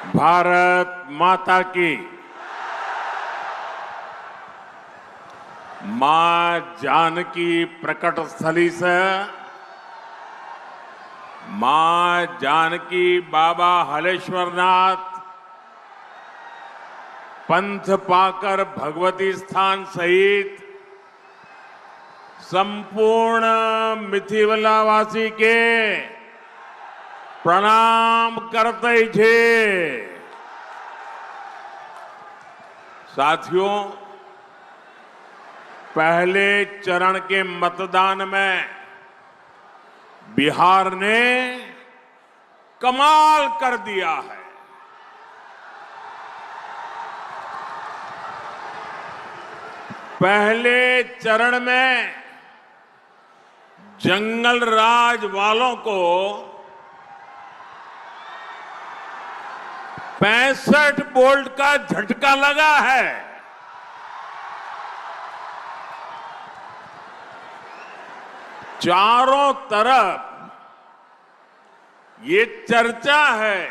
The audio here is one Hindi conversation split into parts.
भारत माता की। मां जानकी प्रकट स्थली से मां जानकी बाबा हलेश्वरनाथ पंथ पाकर भगवती स्थान सहित संपूर्ण मिथिवलावासी के प्रणाम करते छे। साथियों, पहले चरण के मतदान में बिहार ने कमाल कर दिया है। पहले चरण में जंगल राज वालों को 65 वोल्ट का झटका लगा है। चारों तरफ ये चर्चा है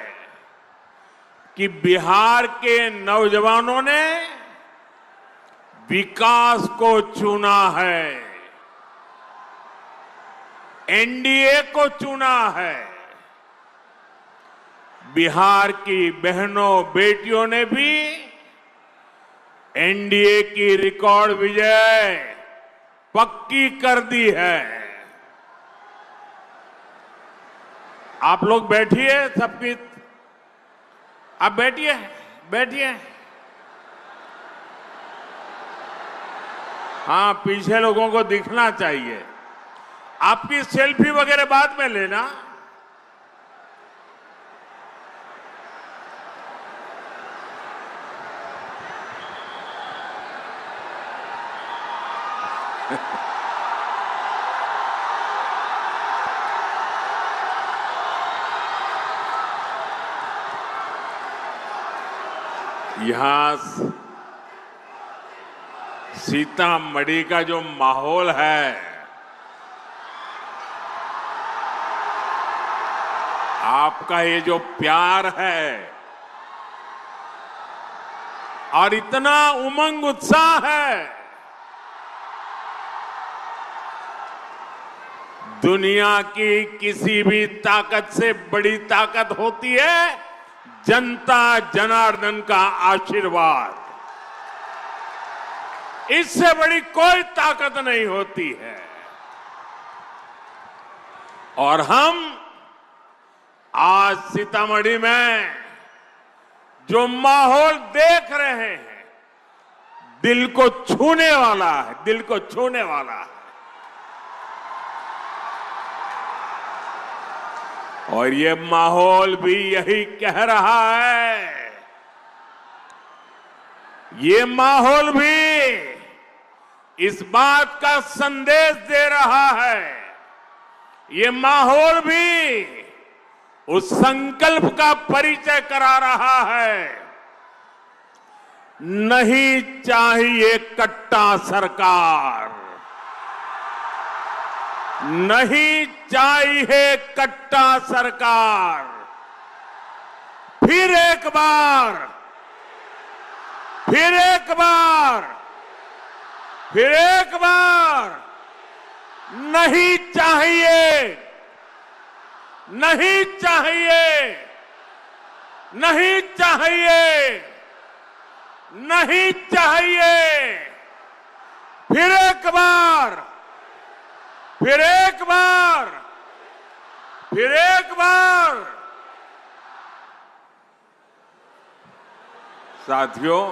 कि बिहार के नौजवानों ने विकास को चुना है, एनडीए को चुना है। बिहार की बहनों बेटियों ने भी एनडीए की रिकॉर्ड विजय पक्की कर दी है। आप लोग बैठिए, सबकी आप बैठिए, बैठिए। हाँ, पीछे लोगों को दिखना चाहिए। आपकी सेल्फी वगैरह बाद में लेना। यहां सीतामढ़ी का जो माहौल है, आपका ये जो प्यार है और इतना उमंग उत्साह है, दुनिया की किसी भी ताकत से बड़ी ताकत होती है जनता जनार्दन का आशीर्वाद। इससे बड़ी कोई ताकत नहीं होती है। और हम आज सीतामढ़ी में जो माहौल देख रहे हैं, दिल को छूने वाला है, दिल को छूने वाला है। और ये माहौल भी यही कह रहा है, ये माहौल भी इस बात का संदेश दे रहा है, ये माहौल भी उस संकल्प का परिचय करा रहा है, नहीं चाहिए कट्टा सरकार, नहीं चाहिए कट्टा सरकार। फिर एक बार, फिर एक बार, फिर एक बार, नहीं चाहिए, नहीं चाहिए, नहीं चाहिए, नहीं चाहिए। फिर एक बार, फिर एक बार, फिर एक बार। साथियों,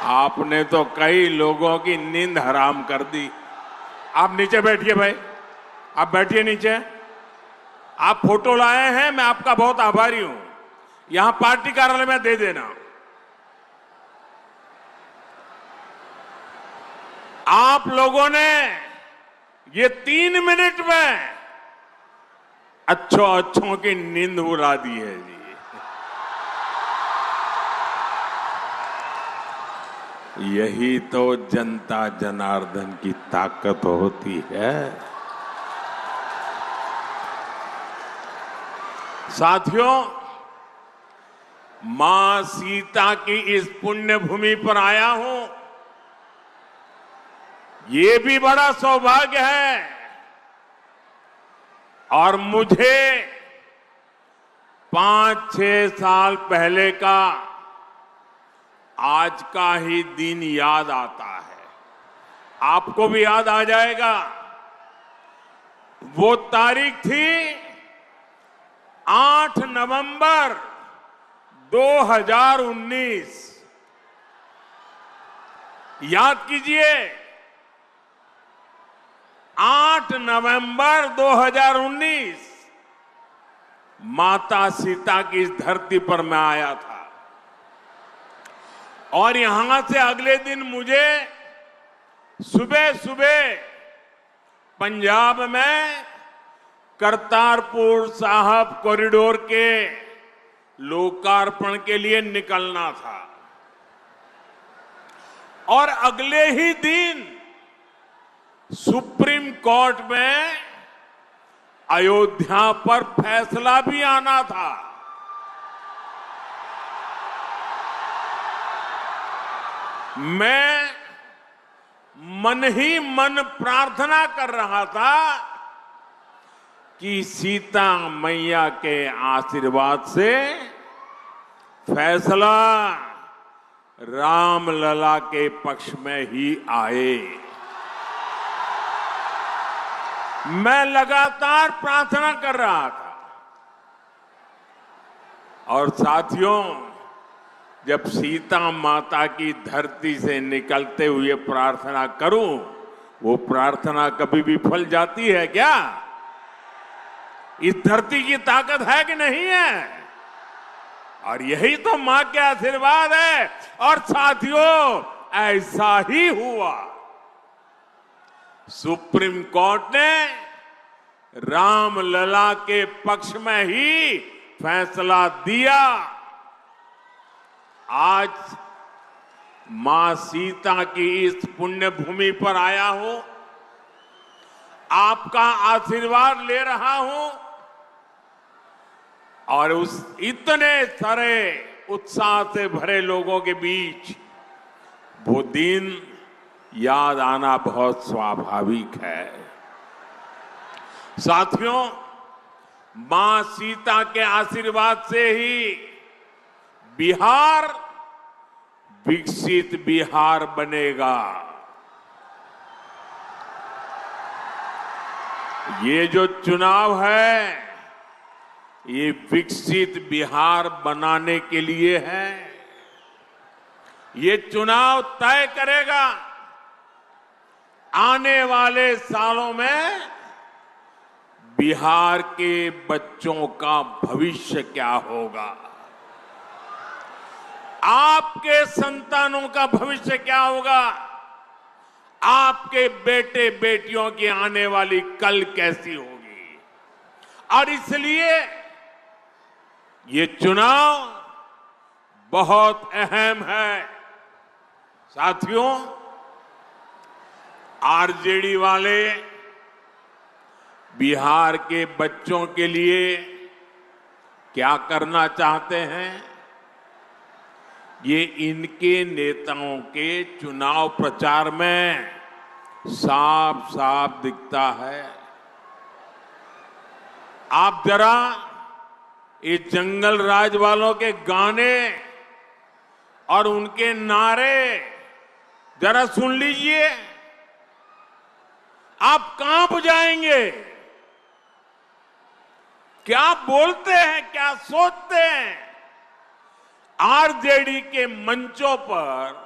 आपने तो कई लोगों की नींद हराम कर दी। आप नीचे बैठिए भाई, आप बैठिए नीचे। आप फोटो लाए हैं, मैं आपका बहुत आभारी हूं। यहां पार्टी कार्यालय में दे देना। आप लोगों ने ये 3 मिनट में अच्छों की नींद उड़ा दी है जी। यही तो जनता जनार्दन की ताकत होती है। साथियों, मां सीता की इस पुण्य भूमि पर आया हूं, ये भी बड़ा सौभाग्य है। और मुझे 5-6 साल पहले का आज का ही दिन याद आता है। आपको भी याद आ जाएगा। वो तारीख थी 8 नवंबर 2019। याद कीजिए, 8 नवंबर 2019 माता सीता की इस धरती पर मैं आया था। और यहां से अगले दिन मुझे सुबह सुबह पंजाब में करतारपुर साहिब कॉरिडोर के लोकार्पण के लिए निकलना था। और अगले ही दिन सुप्रीम कोर्ट में अयोध्या पर फैसला भी आना था। मैं मन ही मन प्रार्थना कर रहा था कि सीता मैया के आशीर्वाद से फैसला रामलला के पक्ष में ही आए। मैं लगातार प्रार्थना कर रहा था। और साथियों, जब सीता माता की धरती से निकलते हुए प्रार्थना करूं, वो प्रार्थना कभी भी फल जाती है क्या? इस धरती की ताकत है कि नहीं है? और यही तो मां के आशीर्वाद है। और साथियों, ऐसा ही हुआ। सुप्रीम कोर्ट ने रामलला के पक्ष में ही फैसला दिया। आज मां सीता की इस पुण्य भूमि पर आया हूं, आपका आशीर्वाद ले रहा हूं। और उस इतने सारे उत्साह से भरे लोगों के बीच वो दिन याद आना बहुत स्वाभाविक है। साथियों, मां सीता के आशीर्वाद से ही बिहार विकसित बिहार बनेगा। ये जो चुनाव है, ये विकसित बिहार बनाने के लिए है। ये चुनाव तय करेगा आने वाले सालों में बिहार के बच्चों का भविष्य क्या होगा, आपके संतानों का भविष्य क्या होगा, आपके बेटे बेटियों की आने वाली कल कैसी होगी। और इसलिए ये चुनाव बहुत अहम है। साथियों, आरजेडी वाले बिहार के बच्चों के लिए क्या करना चाहते हैं, ये इनके नेताओं के चुनाव प्रचार में साफ साफ दिखता है। आप जरा ये जंगल राज वालों के गाने और उनके नारे जरा सुन लीजिए, आप कांप जाएंगे। क्या बोलते हैं, क्या सोचते हैं। आरजेडी के मंचों पर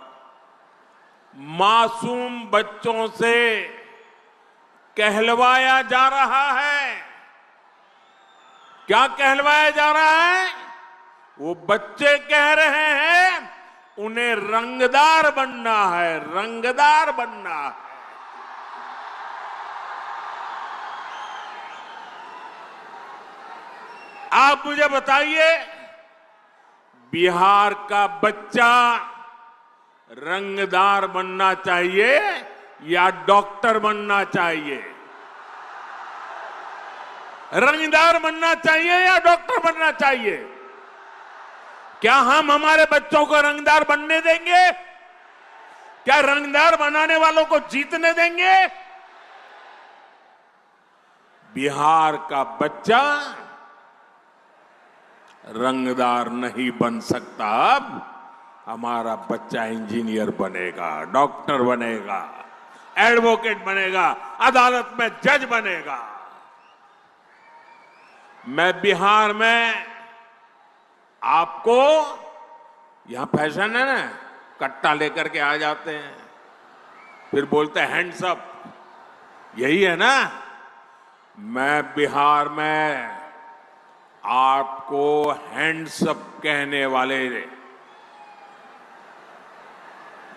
मासूम बच्चों से कहलवाया जा रहा है। क्या कहलवाया जा रहा है? वो बच्चे कह रहे हैं उन्हें रंगदार बनना है, रंगदार बनना है। आप मुझे बताइए, बिहार का बच्चा रंगदार बनना चाहिए या डॉक्टर बनना चाहिए? रंगदार बनना चाहिए या डॉक्टर बनना चाहिए? क्या हम हमारे बच्चों को रंगदार बनने देंगे? क्या रंगदार बनाने वालों को जीतने देंगे? बिहार का बच्चा रंगदार नहीं बन सकता। अब हमारा बच्चा इंजीनियर बनेगा, डॉक्टर बनेगा, एडवोकेट बनेगा, अदालत में जज बनेगा। मैं बिहार में आपको, यहां फैशन है ना, कट्टा लेकर के आ जाते हैं, फिर बोलते हैं हैंड्स अप, यही है ना। मैं बिहार में आपको हैंड्स अप कहने वाले,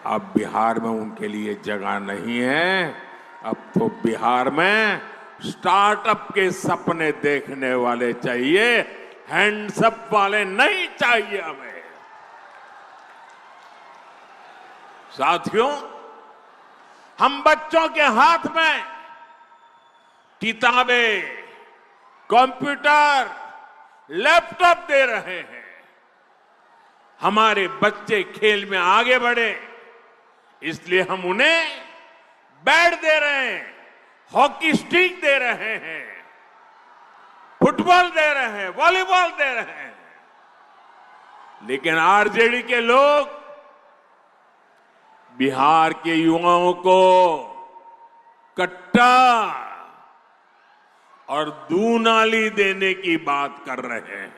अब बिहार में उनके लिए जगह नहीं है। अब तो बिहार में स्टार्टअप के सपने देखने वाले चाहिए, हैंड्स अप वाले नहीं चाहिए हमें। साथियों, हम बच्चों के हाथ में किताबें, कंप्यूटर, लैपटॉप दे रहे हैं। हमारे बच्चे खेल में आगे बढ़े, इसलिए हम उन्हें बैट दे रहे हैं, हॉकी स्टिक दे रहे हैं, फुटबॉल दे रहे हैं, वॉलीबॉल दे रहे हैं। लेकिन आरजेडी के लोग बिहार के युवाओं को कट्टा और दूनाली देने की बात कर रहे हैं।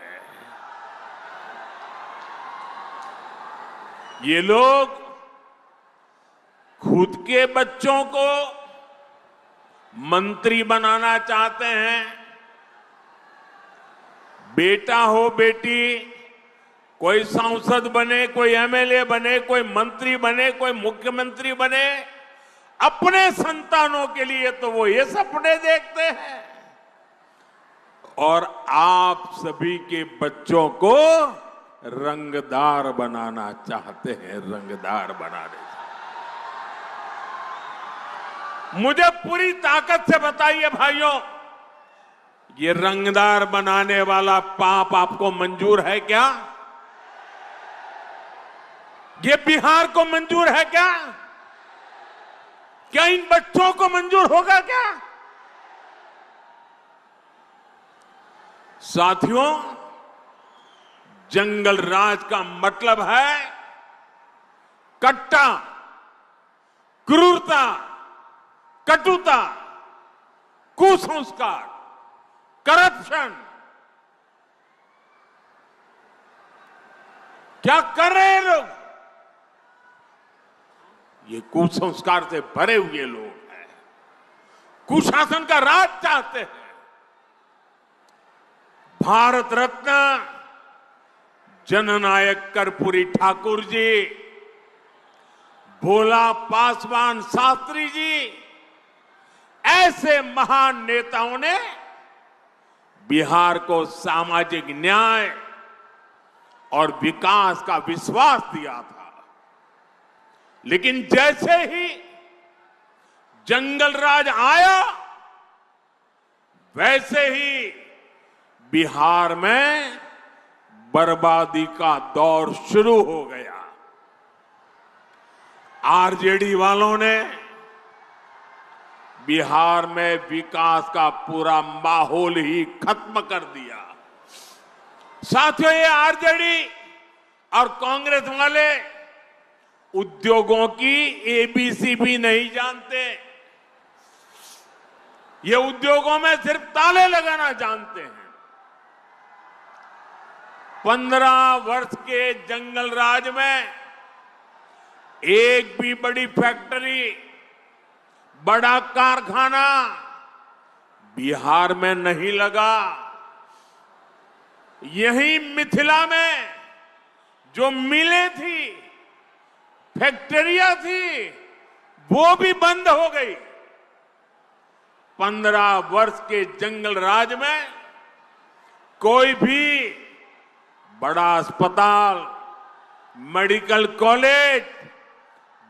ये लोग खुद के बच्चों को मंत्री बनाना चाहते हैं। बेटा हो बेटी, कोई सांसद बने, कोई एमएलए बने, कोई मंत्री बने, कोई मुख्यमंत्री बने, अपने संतानों के लिए तो वो ये सपने देखते हैं। और आप सभी के बच्चों को रंगदार बनाना चाहते हैं, रंगदार बनाने। मुझे पूरी ताकत से बताइए भाइयों, ये रंगदार बनाने वाला पाप आपको मंजूर है क्या? ये बिहार को मंजूर है क्या? क्या इन बच्चों को मंजूर होगा क्या? साथियों, जंगल राज का मतलब है कट्टा, क्रूरता, कटुता, कुसंस्कार, करप्शन। क्या कर रहे हैं लोग? ये कुसंस्कार से भरे हुए लोग हैं, कुशासन का राज चाहते हैं। भारत रत्न जननायक कर्पूरी ठाकुर जी, भोला पासवान शास्त्री जी, ऐसे महान नेताओं ने बिहार को सामाजिक न्याय और विकास का विश्वास दिया था। लेकिन जैसे ही जंगल राज आया, वैसे ही बिहार में बर्बादी का दौर शुरू हो गया। आरजेडी वालों ने बिहार में विकास का पूरा माहौल ही खत्म कर दिया। साथियों, ये आरजेडी और कांग्रेस वाले उद्योगों की एबीसी भी नहीं जानते। ये उद्योगों में सिर्फ ताले लगाना जानते हैं। 15 वर्ष के जंगल राज में एक भी बड़ी फैक्ट्री, बड़ा कारखाना बिहार में नहीं लगा। यही मिथिला में जो मिलें थी, फैक्ट्रियां थी, वो भी बंद हो गई। 15 वर्ष के जंगल राज में कोई भी बड़ा अस्पताल, मेडिकल कॉलेज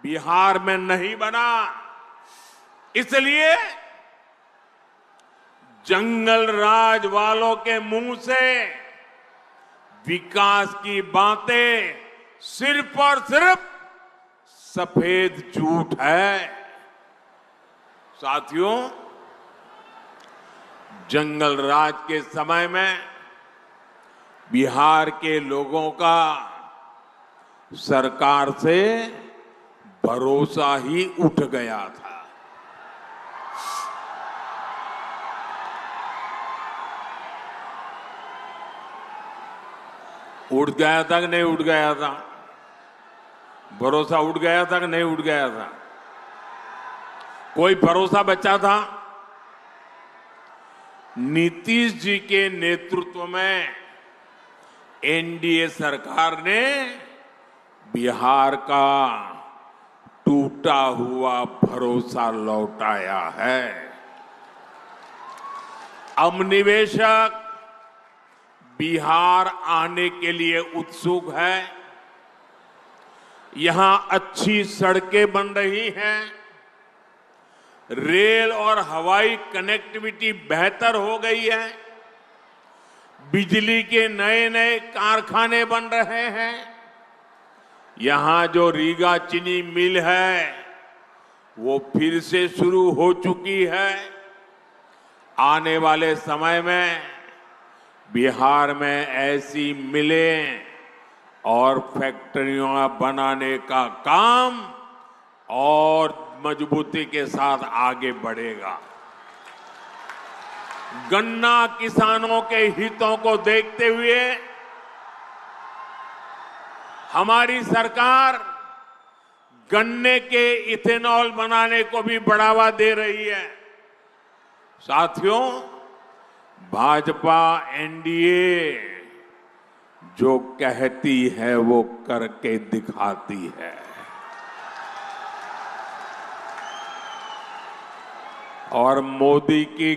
बिहार में नहीं बना। इसलिए जंगल राज वालों के मुंह से विकास की बातें सिर्फ और सिर्फ सफेद झूठ है। साथियों, जंगल राज के समय में बिहार के लोगों का सरकार से भरोसा ही उठ गया था। उठ गया था कि नहीं उठ गया था? भरोसा उठ गया था कि नहीं उठ गया था? कोई भरोसा बचा था? नीतीश जी के नेतृत्व में एनडीए सरकार ने बिहार का टूटा हुआ भरोसा लौटाया है। अब निवेशक बिहार आने के लिए उत्सुक है। यहां अच्छी सड़कें बन रही हैं, रेल और हवाई कनेक्टिविटी बेहतर हो गई है, बिजली के नए नए कारखाने बन रहे हैं। यहां जो रीगा चीनी मिल है वो फिर से शुरू हो चुकी है। आने वाले समय में बिहार में ऐसी मिलें और फैक्ट्रियां बनाने का काम और मजबूती के साथ आगे बढ़ेगा। गन्ना किसानों के हितों को देखते हुए हमारी सरकार गन्ने के इथेनॉल बनाने को भी बढ़ावा दे रही है। साथियों, भाजपा एनडीए जो कहती है वो करके दिखाती है। और मोदी की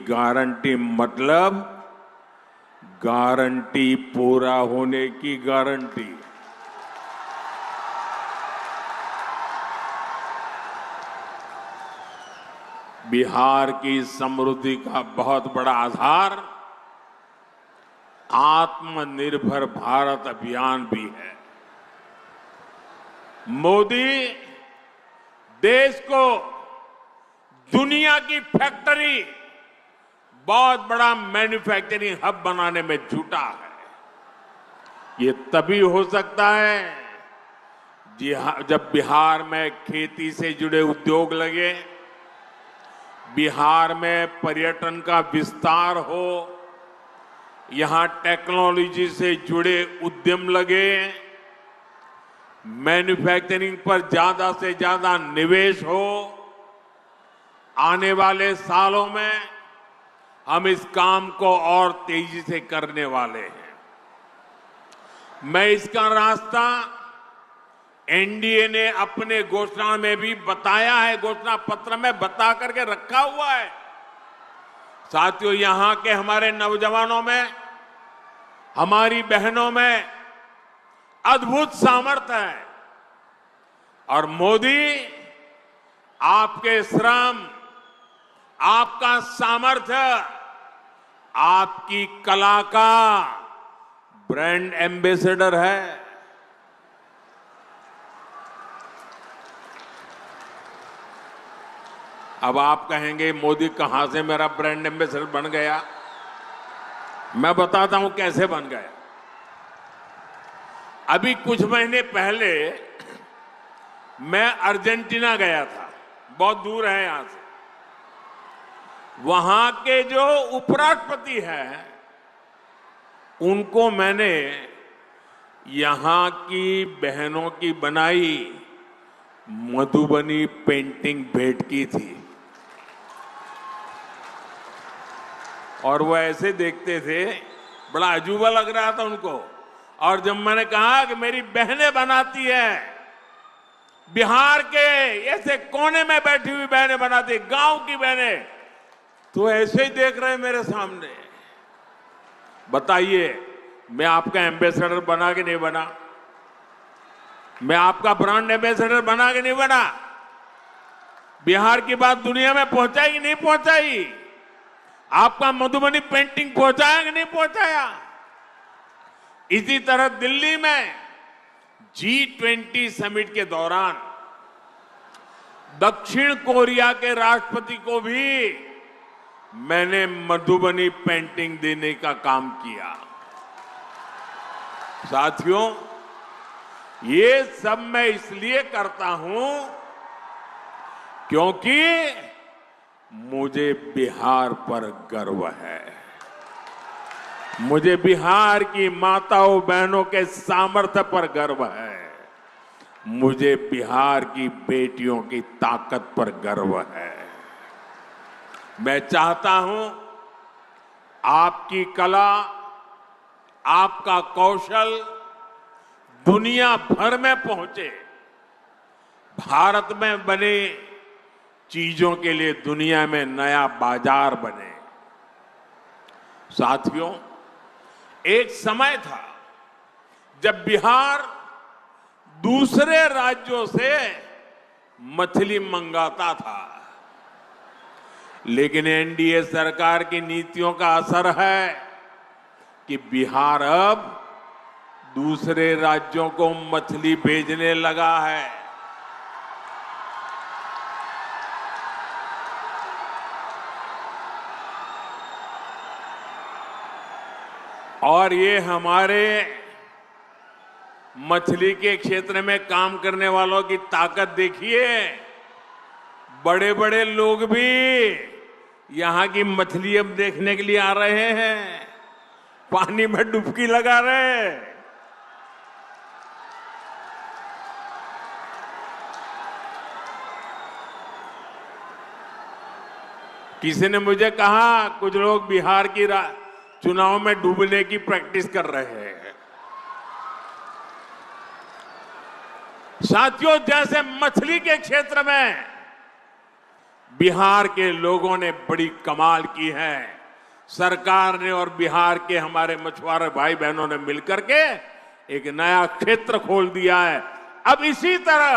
गारंटी मतलब गारंटी पूरा होने की गारंटी। बिहार की समृद्धि का बहुत बड़ा आधार आत्मनिर्भर भारत अभियान भी है। मोदी देश को दुनिया की फैक्ट्री, बहुत बड़ा मैन्युफैक्चरिंग हब बनाने में जुटा है। ये तभी हो सकता है जब बिहार में खेती से जुड़े उद्योग लगे, बिहार में पर्यटन का विस्तार हो, यहां टेक्नोलॉजी से जुड़े उद्यम लगे, मैन्युफैक्चरिंग पर ज्यादा से ज्यादा निवेश हो। आने वाले सालों में हम इस काम को और तेजी से करने वाले हैं। मैं इसका रास्ता एनडीए ने अपने घोषणा में भी बताया है, घोषणा पत्र में बता करके रखा हुआ है। साथियों, यहां के हमारे नौजवानों में, हमारी बहनों में अद्भुत सामर्थ्य है और मोदी आपके श्रम, आपका सामर्थ्य, आपकी कला का ब्रांड एम्बेसडर है। अब आप कहेंगे मोदी कहां से मेरा ब्रांड एम्बेसडर बन गया? मैं बताता हूं कैसे बन गया। अभी कुछ महीने पहले मैं अर्जेंटीना गया था, बहुत दूर है यहां से। वहां के जो उपराष्ट्रपति हैं, उनको मैंने यहां की बहनों की बनाई मधुबनी पेंटिंग भेंट की थी और वो ऐसे देखते थे, बड़ा अजूबा लग रहा था उनको। और जब मैंने कहा कि मेरी बहनें बनाती है, बिहार के ऐसे कोने में बैठी हुई बहनें बनाती, गांव की बहनें, तो ऐसे ही देख रहे मेरे सामने। बताइए, मैं आपका एम्बेसडर बना कि नहीं बना? मैं आपका ब्रांड एम्बेसडर बना कि नहीं बना? बिहार की बात दुनिया में पहुंचाई कि नहीं पहुंचाई? आपका मधुबनी पेंटिंग पहुंचाया कि नहीं पहुंचाया? इसी तरह दिल्ली में G20 समिट के दौरान दक्षिण कोरिया के राष्ट्रपति को भी मैंने मधुबनी पेंटिंग देने का काम किया। साथियों, ये सब मैं इसलिए करता हूं क्योंकि मुझे बिहार पर गर्व है। मुझे बिहार की माताओं बहनों के सामर्थ्य पर गर्व है। मुझे बिहार की बेटियों की ताकत पर गर्व है। मैं चाहता हूं आपकी कला, आपका कौशल दुनिया भर में पहुंचे। भारत में बने चीजों के लिए दुनिया में नया बाजार बने। साथियों, एक समय था जब बिहार दूसरे राज्यों से मछली मंगाता था, लेकिन एनडीए सरकार की नीतियों का असर है कि बिहार अब दूसरे राज्यों को मछली भेजने लगा है। और ये हमारे मछली के क्षेत्र में काम करने वालों की ताकत देखिए। बड़े बड़े लोग भी यहां की मछली अब देखने के लिए आ रहे हैं, पानी में डुबकी लगा रहे हैं। किसी ने मुझे कहा कुछ लोग बिहार की चुनाव में डूबने की प्रैक्टिस कर रहे हैं। साथियों, जैसे मछली के क्षेत्र में बिहार के लोगों ने बड़ी कमाल की है, सरकार ने और बिहार के हमारे मछुआरे भाई बहनों ने मिलकर के एक नया क्षेत्र खोल दिया है। अब इसी तरह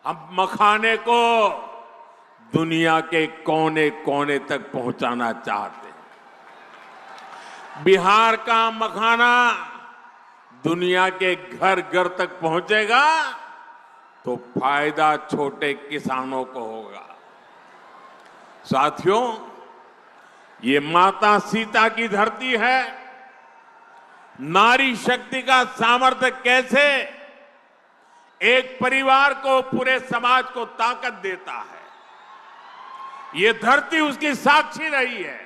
हम मखाने को दुनिया के कोने कोने तक पहुंचाना चाहते हैं। बिहार का मखाना दुनिया के घर घर तक पहुंचेगा तो फायदा छोटे किसानों को होगा। साथियों, ये माता सीता की धरती है। नारी शक्ति का सामर्थ्य कैसे एक परिवार को, पूरे समाज को ताकत देता है, ये धरती उसकी साक्षी रही है।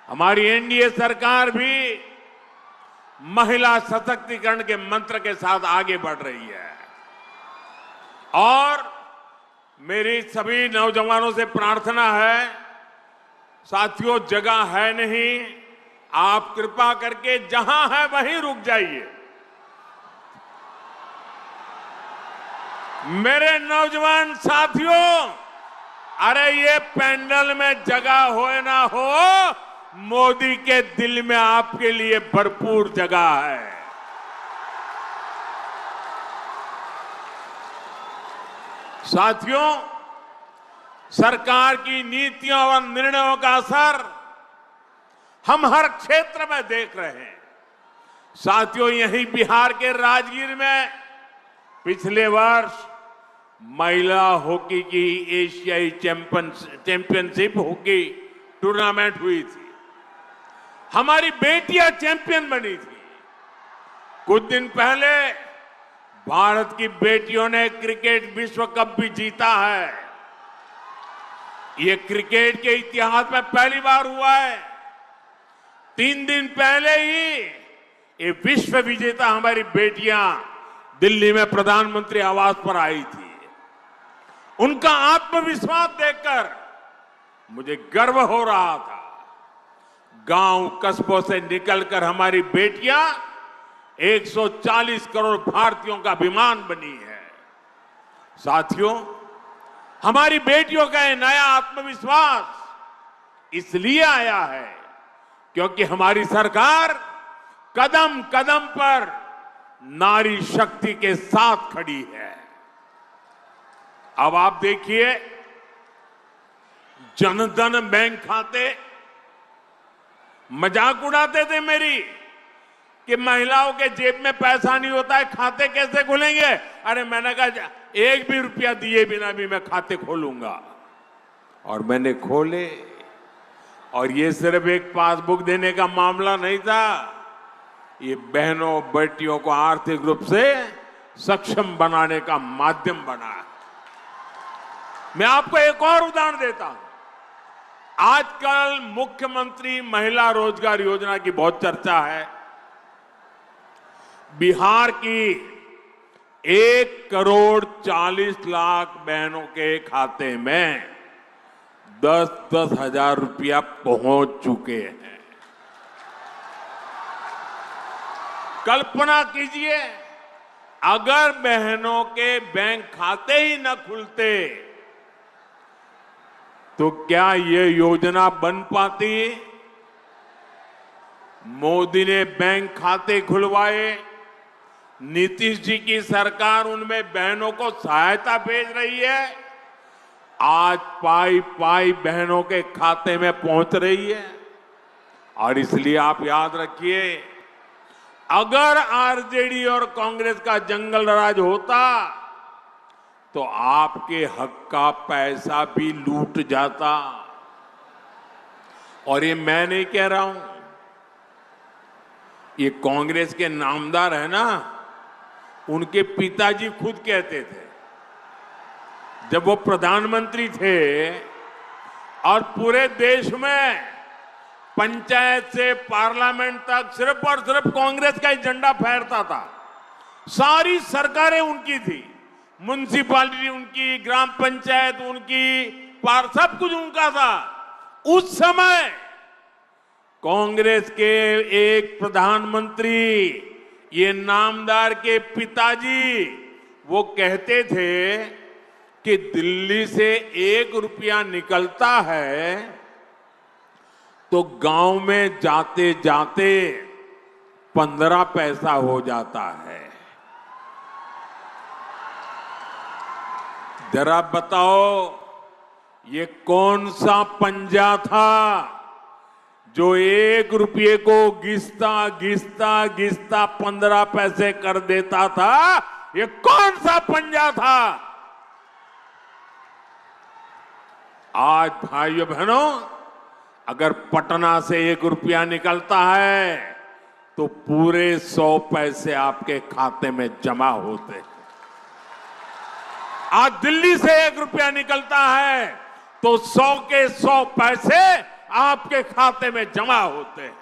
हमारी एनडीए सरकार भी महिला सशक्तिकरण के मंत्र के साथ आगे बढ़ रही है। और मेरी सभी नौजवानों से प्रार्थना है, साथियों, जगह है नहीं, आप कृपा करके जहां है वहीं रुक जाइए। मेरे नौजवान साथियों, अरे ये पैंडल में जगह हो ना हो, मोदी के दिल में आपके लिए भरपूर जगह है। साथियों, सरकार की नीतियों और निर्णयों का असर हम हर क्षेत्र में देख रहे हैं। साथियों, यही बिहार के राजगीर में पिछले वर्ष महिला हॉकी की एशियाई चैंपियनशिप हॉकी टूर्नामेंट हुई थी। हमारी बेटियां चैंपियन बनी थी। कुछ दिन पहले भारत की बेटियों ने क्रिकेट विश्व कप भी जीता है। ये क्रिकेट के इतिहास में पहली बार हुआ है। 3 दिन पहले ही ये विश्व विजेता हमारी बेटियां दिल्ली में प्रधानमंत्री आवास पर आई थी। उनका आत्मविश्वास देखकर मुझे गर्व हो रहा था। गांव कस्बों से निकलकर हमारी बेटियां 140 करोड़ भारतीयों का अभिमान बनी है। साथियों, हमारी बेटियों का ये नया आत्मविश्वास इसलिए आया है क्योंकि हमारी सरकार कदम कदम पर नारी शक्ति के साथ खड़ी है। अब आप देखिए, जनधन बैंक खाते, मजाक उड़ाते थे मेरी कि महिलाओं के जेब में पैसा नहीं होता है, खाते कैसे खुलेंगे। अरे मैंने कहा एक भी रुपया दिए बिना भी मैं खाते खोलूंगा, और मैंने खोले। और ये सिर्फ एक पासबुक देने का मामला नहीं था, ये बहनों बेटियों को आर्थिक रूप से सक्षम बनाने का माध्यम बना है। मैं आपको एक और उदाहरण देता हूं। आजकल मुख्यमंत्री महिला रोजगार योजना की बहुत चर्चा है। बिहार की 1,40,00,000 बहनों के खाते में 10-10 हजार रुपया पहुंच चुके हैं। कल्पना कीजिए, अगर बहनों के बैंक खाते ही न खुलते तो क्या ये योजना बन पाती। मोदी ने बैंक खाते खुलवाए, नीतीश जी की सरकार उनमें बहनों को सहायता भेज रही है। आज पाई पाई बहनों के खाते में पहुंच रही है। और इसलिए आप याद रखिए, अगर आरजेडी और कांग्रेस का जंगल राज होता तो आपके हक का पैसा भी लूट जाता। और ये मैं नहीं कह रहा हूं, ये कांग्रेस के नामदार है ना, उनके पिताजी खुद कहते थे जब वो प्रधानमंत्री थे और पूरे देश में पंचायत से पार्लियामेंट तक सिर्फ और सिर्फ कांग्रेस का ही झंडा फहरता था। सारी सरकारें उनकी थी, म्युनिसिपैलिटी उनकी, ग्राम पंचायत उनकी, सब कुछ उनका था। उस समय कांग्रेस के एक प्रधानमंत्री, ये नामदार के पिताजी, वो कहते थे कि दिल्ली से 1 रुपया निकलता है तो गांव में जाते जाते 15 पैसा हो जाता है। जरा बताओ, ये कौन सा पंजा था जो 1 रुपये को घिसता घिसता घिसता 15 पैसे कर देता था। ये कौन सा पंजा था। आज भाइयों बहनों, अगर पटना से 1 रुपया निकलता है तो पूरे 100 पैसे आपके खाते में जमा होते हैं। आज दिल्ली से 1 रुपया निकलता है तो 100 के 100 पैसे आपके खाते में जमा होते हैं।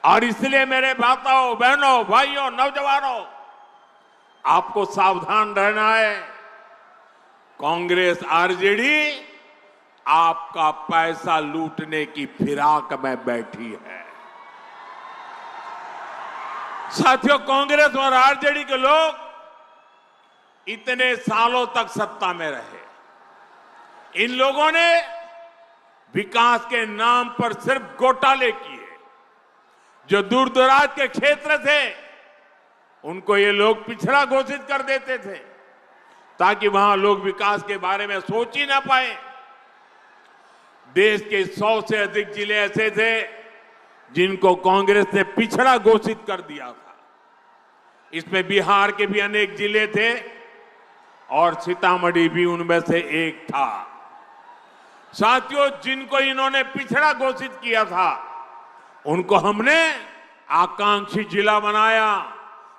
और इसलिए मेरे माताओं, बहनों, भाइयों, नौजवानों, आपको सावधान रहना है। कांग्रेस आरजेडी आपका पैसा लूटने की फिराक में बैठी है। साथियों, कांग्रेस और आरजेडी के लोग इतने सालों तक सत्ता में रहे। इन लोगों ने विकास के नाम पर सिर्फ घोटाले किए। जो दूर दराज के क्षेत्र थे उनको ये लोग पिछड़ा घोषित कर देते थे ताकि वहां लोग विकास के बारे में सोच ही ना पाए। देश के 100 से अधिक जिले ऐसे थे जिनको कांग्रेस ने पिछड़ा घोषित कर दिया था। इसमें बिहार के भी अनेक जिले थे और सीतामढ़ी भी उनमें से एक था। साथियों, जिनको इन्होंने पिछड़ा घोषित किया था उनको हमने आकांक्षी जिला बनाया,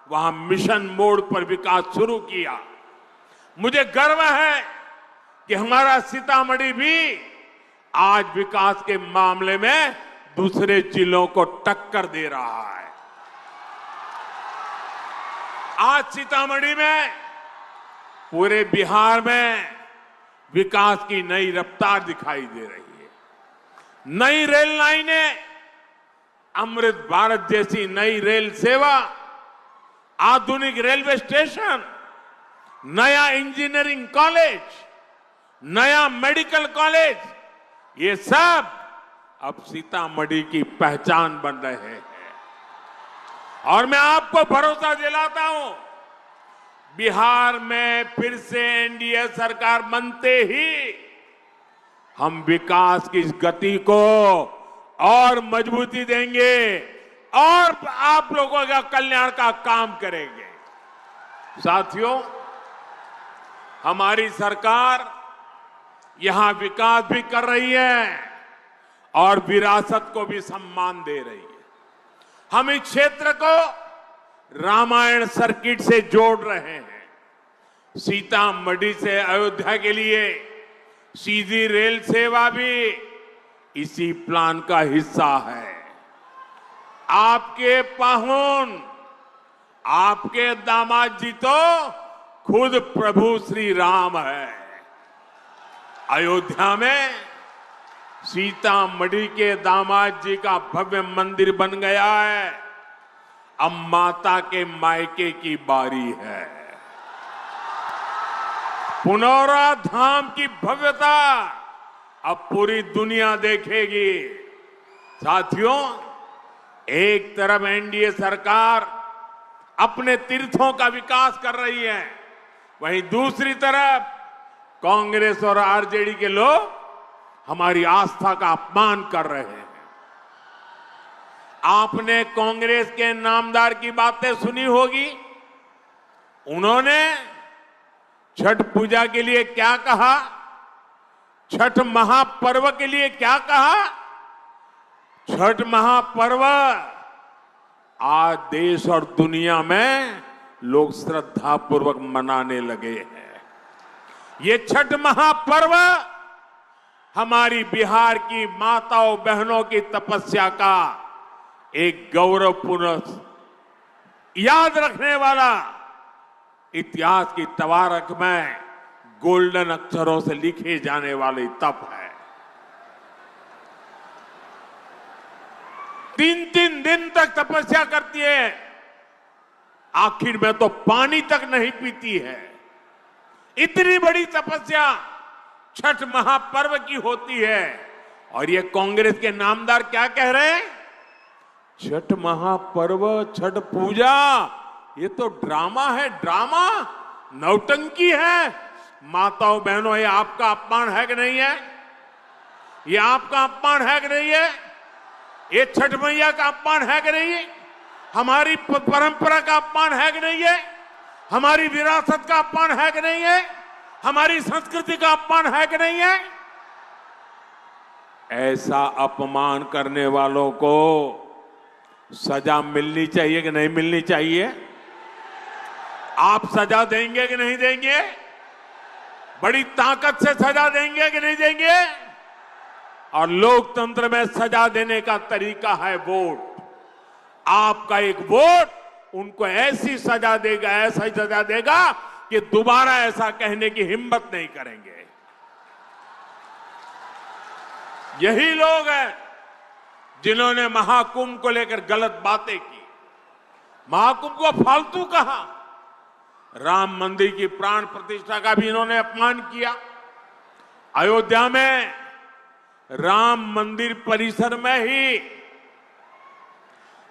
वहां मिशन मोड पर विकास शुरू किया। मुझे गर्व है कि हमारा सीतामढ़ी भी आज विकास के मामले में दूसरे जिलों को टक्कर दे रहा है। आज सीतामढ़ी में, पूरे बिहार में विकास की नई रफ्तार दिखाई दे रही है। नई रेल लाइनें, अमृत भारत जैसी नई रेल सेवा, आधुनिक रेलवे स्टेशन, नया इंजीनियरिंग कॉलेज, नया मेडिकल कॉलेज, ये सब अब सीतामढ़ी की पहचान बन रहे हैं। और मैं आपको भरोसा दिलाता हूं, बिहार में फिर से एनडीए सरकार बनते ही हम विकास की इस गति को और मजबूती देंगे और आप लोगों का कल्याण का काम करेंगे। साथियों, हमारी सरकार यहां विकास भी कर रही है और विरासत को भी सम्मान दे रही है। हम इस क्षेत्र को रामायण सर्किट से जोड़ रहे हैं। सीतामढ़ी से अयोध्या के लिए सीधी रेल सेवा भी इसी प्लान का हिस्सा है। आपके पाहुन, आपके दामाद जी तो खुद प्रभु श्री राम है। अयोध्या में सीतामढ़ी के दामाद जी का भव्य मंदिर बन गया है। अब माता के मायके की बारी है। पुनौरा धाम की भव्यता अब पूरी दुनिया देखेगी। साथियों, एक तरफ एनडीए सरकार अपने तीर्थों का विकास कर रही है, वहीं दूसरी तरफ कांग्रेस और आरजेडी के लोग हमारी आस्था का अपमान कर रहे हैं। आपने कांग्रेस के नामदार की बातें सुनी होगी। उन्होंने छठ पूजा के लिए क्या कहा, छठ महापर्व के लिए क्या कहा। छठ महापर्व आज देश और दुनिया में लोग श्रद्धापूर्वक मनाने लगे हैं। ये छठ महापर्व हमारी बिहार की माताओं बहनों की तपस्या का एक गौरवपूर्ण याद रखने वाला, इतिहास की तवारख में गोल्डन अक्षरों से लिखे जाने वाली तप है। 3-3 दिन तक तपस्या करती है, आखिर में तो पानी तक नहीं पीती है। इतनी बड़ी तपस्या छठ महापर्व की होती है और ये कांग्रेस के नामदार क्या कह रहे हैं? छठ महापर्व, छठ पूजा, ये तो ड्रामा है, ड्रामा, नौटंकी है। माताओं बहनों, ये आपका अपमान है कि नहीं है? ये आपका अपमान है कि नहीं है? ये छठ मैया का अपमान है कि नहीं है? हमारी परंपरा का अपमान है कि नहीं है? हमारी विरासत का अपमान है कि नहीं है? हमारी संस्कृति का अपमान है कि नहीं है? ऐसा अपमान करने वालों को सजा मिलनी चाहिए कि नहीं मिलनी चाहिए? आप सजा देंगे कि नहीं देंगे? बड़ी ताकत से सजा देंगे कि नहीं देंगे? और लोकतंत्र में सजा देने का तरीका है वोट। आपका एक वोट उनको ऐसी सजा देगा, ऐसा सजा देगा कि दोबारा ऐसा कहने की हिम्मत नहीं करेंगे। यही लोग हैं जिन्होंने महाकुंभ को लेकर गलत बातें की, महाकुंभ को फालतू कहा, राम मंदिर की प्राण प्रतिष्ठा का भी इन्होंने अपमान किया। अयोध्या में राम मंदिर परिसर में ही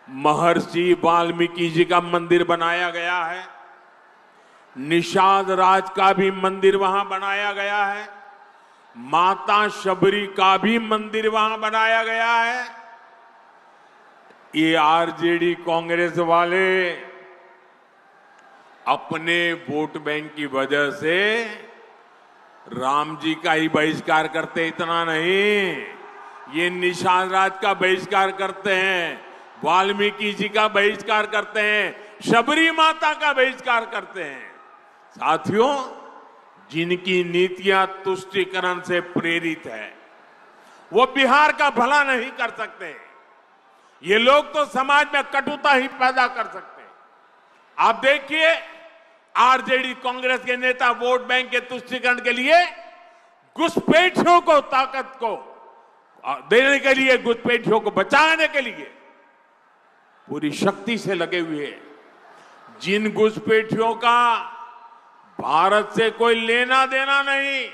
महर्षि वाल्मीकि जी का मंदिर बनाया गया है। निषाद राज का भी मंदिर वहां बनाया गया है। माता शबरी का भी मंदिर वहां बनाया गया है। ये आरजेडी कांग्रेस वाले अपने वोट बैंक की वजह से राम जी का ही बहिष्कार करते, इतना नहीं, ये निषाद राज का बहिष्कार करते हैं, वाल्मीकि जी का बहिष्कार करते हैं, शबरी माता का बहिष्कार करते हैं। साथियों, जिनकी नीतियां तुष्टीकरण से प्रेरित है, वो बिहार का भला नहीं कर सकते। ये लोग तो समाज में कटुता ही पैदा कर सकते हैं। आप देखिए, आरजेडी कांग्रेस के नेता वोट बैंक के तुष्टीकरण के लिए घुसपैठियों को ताकत को देने के लिए, घुसपैठियों को बचाने के लिए पूरी शक्ति से लगे हुए हैं। जिन घुसपैठियों का भारत से कोई लेना देना नहीं,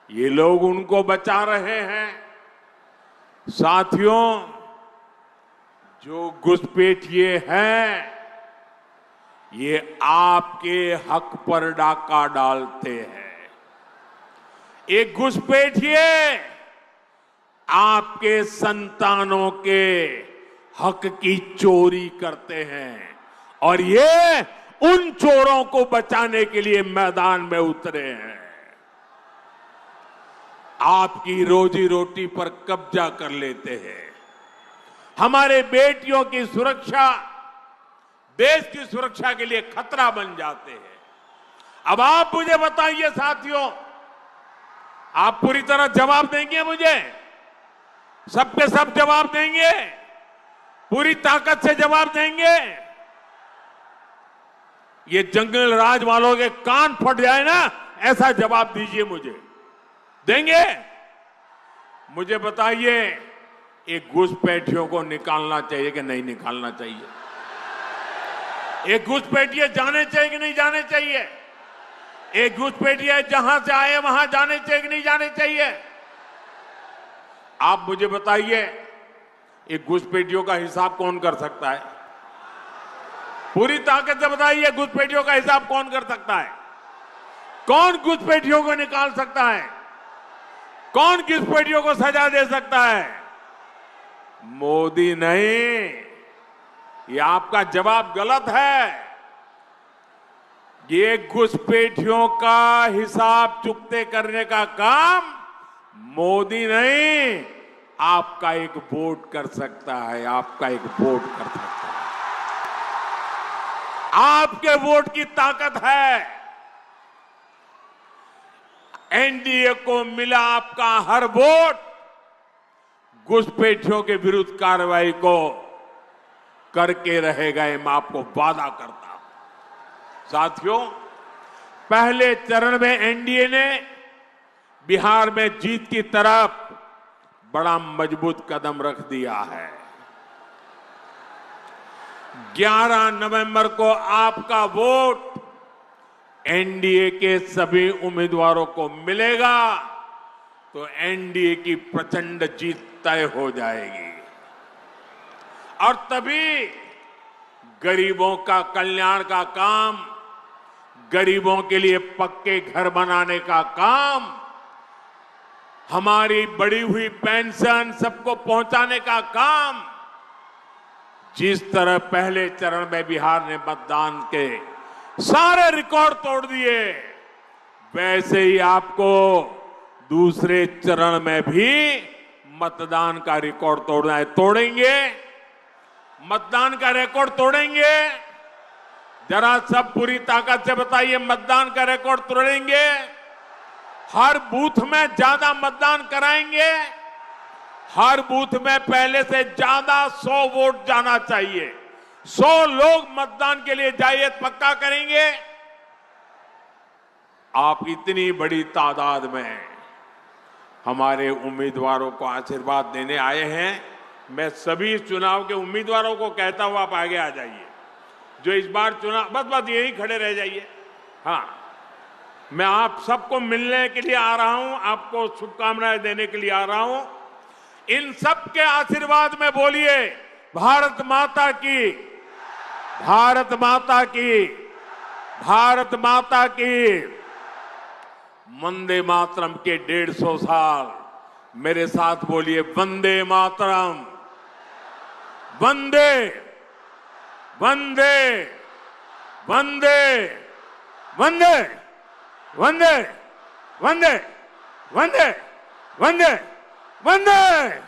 ये लोग उनको बचा रहे हैं। साथियों, जो घुसपैठिए हैं, ये आपके हक पर डाका डालते हैं। एक घुसपैठिए आपके संतानों के हक की चोरी करते हैं और ये उन चोरों को बचाने के लिए मैदान में उतरे हैं। आपकी रोजी रोटी पर कब्जा कर लेते हैं। हमारे बेटियों की सुरक्षा, देश की सुरक्षा के लिए खतरा बन जाते हैं। अब आप मुझे बताइए साथियों, आप पूरी तरह जवाब देंगे मुझे? सबके सब जवाब देंगे? पूरी ताकत से जवाब देंगे? ये जंगल राज वालों के कान फट जाए ना, ऐसा जवाब दीजिए मुझे। देंगे? मुझे बताइए, एक घुसपैठियों को निकालना चाहिए कि नहीं निकालना चाहिए? एक घुसपैठिए जाने चाहिए कि नहीं जाने चाहिए? एक घुसपैठिए जहां से आए वहां जाने चाहिए कि नहीं जाने चाहिए? आप मुझे बताइए, एक घुसपैठियों का हिसाब कौन कर सकता है? पूरी ताकत से बताइए, घुसपैठियों का हिसाब कौन कर सकता है? कौन घुसपैठियों को निकाल सकता है? कौन घुसपैठियों को सजा दे सकता है? मोदी नहीं। ये आपका जवाब गलत है। ये घुसपैठियों का हिसाब चुकते करने का काम मोदी नहीं, आपका एक वोट कर सकता है। आपका एक वोट कर सकता है। आपके वोट की ताकत है। एनडीए को मिला आपका हर वोट घुसपैठियों के विरुद्ध कार्रवाई को करके रहेगा, ये मैं आपको वादा करता हूं। साथियों, पहले चरण में एनडीए ने बिहार में जीत की तरफ बड़ा मजबूत कदम रख दिया है। 11 नवंबर को आपका वोट एनडीए के सभी उम्मीदवारों को मिलेगा तो एनडीए की प्रचंड जीत तय हो जाएगी और तभी गरीबों का कल्याण का काम, गरीबों के लिए पक्के घर बनाने का काम, हमारी बढ़ी हुई पेंशन सबको पहुंचाने का काम, जिस तरह पहले चरण में बिहार ने मतदान के सारे रिकॉर्ड तोड़ दिए, वैसे ही आपको दूसरे चरण में भी मतदान का रिकॉर्ड तोड़ना है। तोड़ेंगे? मतदान का रिकॉर्ड तोड़ेंगे? जरा सब पूरी ताकत से बताइए, मतदान का रिकॉर्ड तोड़ेंगे? हर बूथ में ज्यादा मतदान कराएंगे? हर बूथ में पहले से ज्यादा 100 वोट जाना चाहिए। 100 लोग मतदान के लिए जाइए, पक्का करेंगे? आप इतनी बड़ी तादाद में हमारे उम्मीदवारों को आशीर्वाद देने आए हैं। मैं सभी चुनाव के उम्मीदवारों को कहता हूं, आप आगे आ जाइए। जो इस बार चुनाव, बस यही खड़े रह जाइए। हाँ, मैं आप सबको मिलने के लिए आ रहा हूं, आपको शुभकामनाएं देने के लिए आ रहा हूं। इन सब के आशीर्वाद में बोलिए, भारत माता की, भारत माता की, भारत माता की। वंदे मातरम के 150 साल, मेरे साथ बोलिए, वंदे मातरम। वंदे वंदे वंदे वंदे वंदे वंदे वंदे वंदे वंदे।